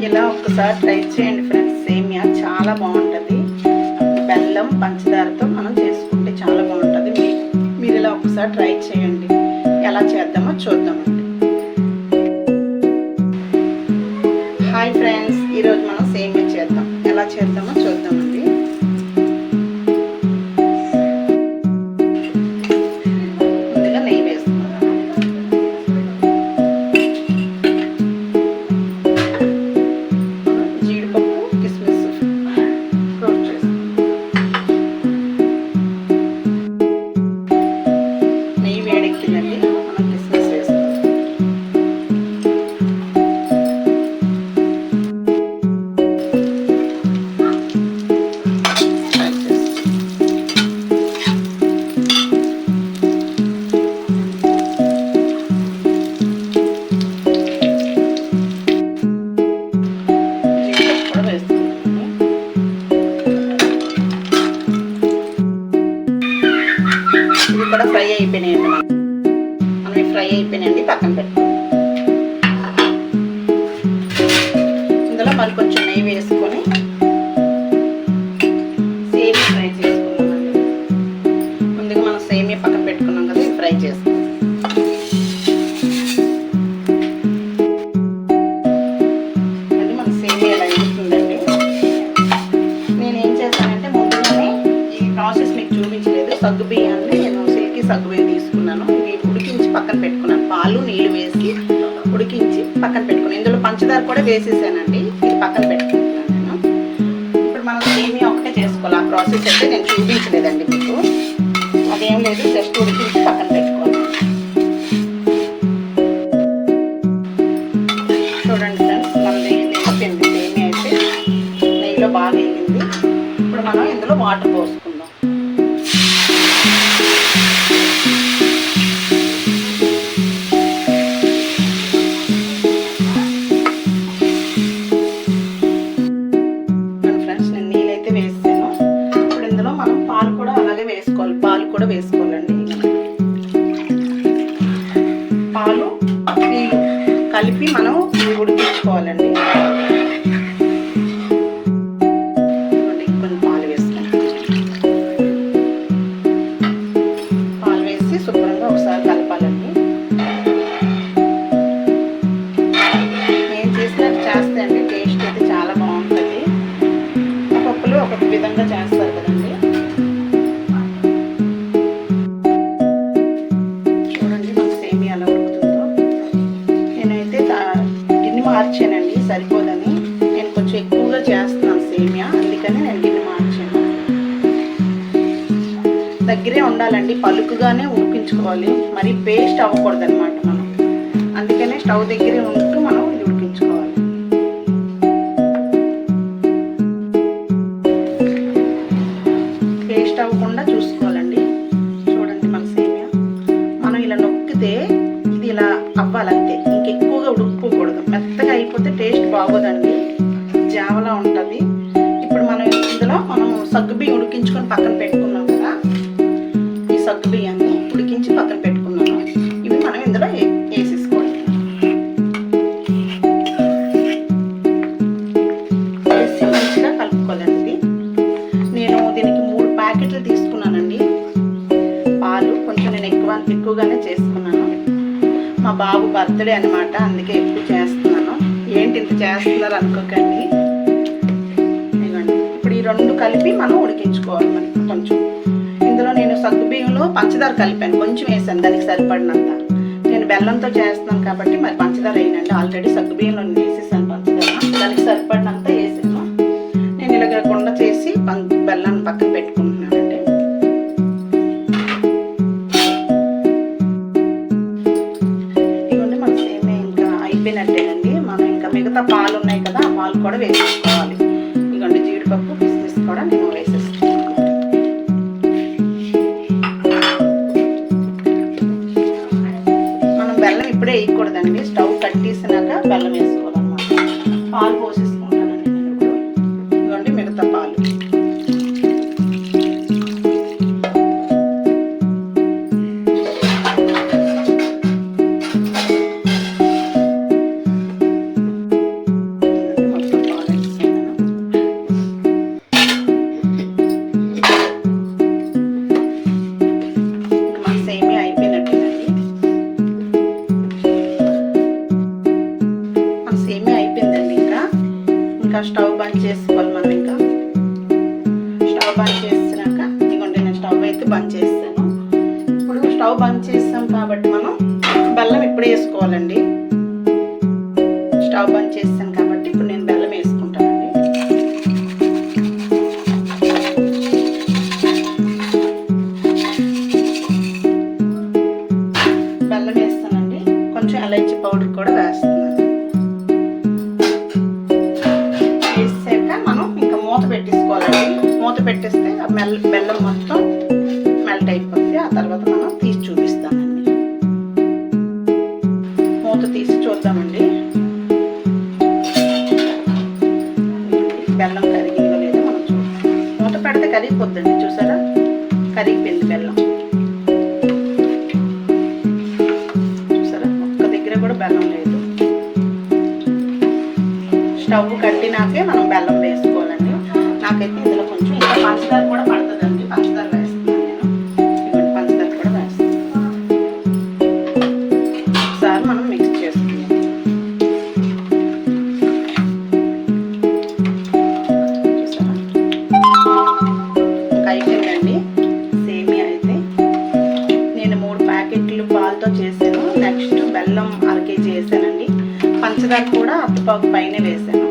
ఇలా ఒక్కసారి ట్రై చేయండి ఫ్రెండ్స్. సేమియా చాలా బాగుంటుంది. బెల్లం పంచదారతో మనం చేసుకుంటే చాలా బాగుంటుంది. మీరు ఇలా ఒక్కసారి ట్రై చేయండి. ఎలా చేద్దామో చూద్దామండి. హాయ్ ఫ్రెండ్స్, ఈరోజు మనం సేమియా చేద్దాం. ఎలా చేద్దామో చూద్దామండి. ముందుగా నెయ్యి వేసుకుందాం. జీడిపప్పు కిస్మిస్ రోస్ట్ చేసుకుందాం. నెయ్యి వేడెక్కిందండి, మనం కిస్మిస్ వేసుకుందాం. ఇవి కూడా ఫ్రై అయిపోయినాయండి. మనం ఫ్రై అయిపోయినాయండి, పక్కన పెట్టుకోండి. ఇందులో మరి కొంచెం నెయ్యి వేసుకొని సేమియా ఫ్రై చేసుకున్నామండి. ముందుగా మనం సేమియా పక్కన పెట్టుకున్నాం కదా, ఇది ఫ్రై చేసుకుందాం. అది మన సేమియా ఇలా అయిపోతుందండి. నేను ఏం చేస్తానంటే ముందుగానే ఈ ప్రాసెస్ మీకు చూపించలేదు. సగ్గు బియ్యాన్ని నేను సగ్గుబియ్యం తీసుకున్నాను. ఇవి ఉడికించి పక్కన పెట్టుకున్నాను. పాలు నీళ్ళు వేసి ఉడికించి పక్కన పెట్టుకున్నాను. ఇందులో పంచదార కూడా వేసేసానండి. ఇది పక్కన పెట్టుకుంటున్నాను నేను. ఇప్పుడు మనం సేమియా ఒకటే చేసుకోవాలి. ఆ ప్రాసెస్ అయితే నేను చూపించలేదండి మీకు. అదేం లేదు, జస్ట్ ఉడికించి పక్కన పెట్టుకోవాలి. చూడండి ఫ్రెండ్స్, మన నెయ్యి వేసింది. సేమియా అయితే నెయ్యిలో బాగా వేగింది. ఇప్పుడు మనం ఇందులో వాటర్ పోసుకుందాం. పాలు కూడా వేసుకోవాలండి. పాలు నీళ్ళు కలిపి మనం ఉడికించుకోవాలండి. కొన్ని పాలు వేసుకోండి. పాలు వేసి శుభ్రంగా ఒకసారి కలపాలండి. నేను చేసినట్టు చేస్తే అండి టేస్ట్ అయితే చాలా బాగుంటుంది. ఒక్కొక్కరు ఒక్కొక్క విధంగా చేస్తారు కదండి. మార్చానండి, సరిపోదని. నేను కొంచెం ఎక్కువగా చేస్తున్నాను సేమియా, అందుకని నేను గిన్నె మార్చాను. దగ్గరే ఉండాలండి, పలుకుగానే ఉడికించుకోవాలి. మరి పేస్ట్ అవ్వకూడదు అనమాట మనం. అందుకనే స్టవ్ దగ్గరే ఉంటూ మనం ఇది ఉడికించుకోవాలి. పేస్ట్ అవ్వకుండా చూసుకోవాలండి. చూడండి మన సేమియా మనం ఇలా నొక్కితే ఇది ఇలా అవ్వాలంతే. ఇంకెక్కువగా ఉడుకుపోకూడదు. మెత్తగా అయిపోతే టేస్ట్ బాగోదండి, జావలా ఉంటుంది. ఇప్పుడు మనం ఇందులో సగ్గుబియ్యం ఉడికించుకొని పక్కన పెట్టుకున్నాం కదా, ఈ సగ్గుబియ్యాన్ని ఉడికించి పక్కన పెట్టుకున్నాను. ఇవి మనం ఇందులో వేసేసుకోవాలి. వేసి మంచిగా కలుపుకోవాలండి. నేను దీనికి 3 ప్యాకెట్లు తీసుకున్నానండి పాలు. కొంచెం నేను ఎక్కువగానే చేసుకున్నాను. మా బాబు బర్త్డే అనమాట, అందుకే ఎక్కువ చేస్తున్నాను. ఏంటి ఇంత చేస్తున్నారు అనుకోకండి. ఇదిగోండి, ఇప్పుడు ఈ 2 కలిపి మనం ఉడికించుకోవాలి. మనకి కొంచెం ఇందులో నేను సగ్గుబియ్యంలో పంచదార కలిపాను, కొంచెం వేసాను దానికి సరిపడినంత. నేను బెల్లంతో చేస్తున్నాను కాబట్టి మరి పంచదార వేయనండి. ఆల్రెడీ సగ్గుబియ్యంలో నేను వేసేసాను పంచదార, దానికి సరిపడినంత వేసాను. నేను ఇలాగ కొండ చేసి బెల్లాన్ని పక్కన పెట్టుకుంటున్నానండి. అయిపోయినట్టేనండి. మనం ఇంకా మిగతా పాలు ఉన్నాయి కదా, ఆ పాలు కూడా వేసేసుకోవాలి. ఇదిగోండి జీడిపప్పు కిస్మిస్ కూడా నేను వేసేస్తున్నాను. మనం బెల్లం ఇప్పుడే వేయకూడదండి, స్టవ్ కట్టేసినాక బెల్లం వేసుకోవాలన్నమాట. పాలు పోసేసుకుంటానండి నేను ఇప్పుడు. ఇదిగోండి మిగతా పాలు. ఇంకా స్టవ్ బంద్ చేసుకోవాలి మనం. ఇంకా స్టవ్ బంద్ చేసినాక ఇదిగోండి నేను స్టవ్ అయితే బంద్ చేస్తాను. ఇప్పుడు స్టవ్ బంద్ చేస్తాం కాబట్టి మనం బెల్లం ఇప్పుడే వేసుకోవాలండి. స్టవ్ బంద్ చేస్తాను కాబట్టి ఇప్పుడు నేను బెల్లం వేసుకుంటానండి. బెల్లం వేస్తానండి, కొంచెం ఇలాచీ పౌడర్ కూడా వేస్తున్నాను. వేసాక మనం ఇంకా మూత పెట్టేసుకోవాలండి. మూత పెట్టేస్తే ఆ బెల్లం మొత్తం మెల్ట్ అయిపోతుంది. ఆ తర్వాత మనం తీసి చూపిస్తామండి. మూత తీసి చూద్దామండి బెల్లం కరిగిందో లేదో మనం చూద్దాం. మూత పెడితే కరిగిపోద్దండి, చూసారా కరిగిపోయింది బెల్లం. చూసారా ఒక్క దగ్గర కూడా బెల్లం లేదు. స్టవ్ కట్టినాకే మనం బెల్లం వేసుకోవాలండి. నాకైతే ఇందులో కొంచెం ఇంకా పంచదార కూడా పడుతుందండి. పంచదార వేస్తున్నాను నేను. ఇవ్వండి పంచదార కూడా వేస్తున్నాను. ఒకసారి మనం మిక్స్ చేసుకుందాం. చూసారా ఇంకా అయిపోయిందండి సేమియా అయితే. నేను 3 ప్యాకెట్లు పాలతో చేశాను. నెక్స్ట్ బెల్లం 1/2 kg వేసానండి. పంచదార కూడా అత్తపాకు పైన వేసాను.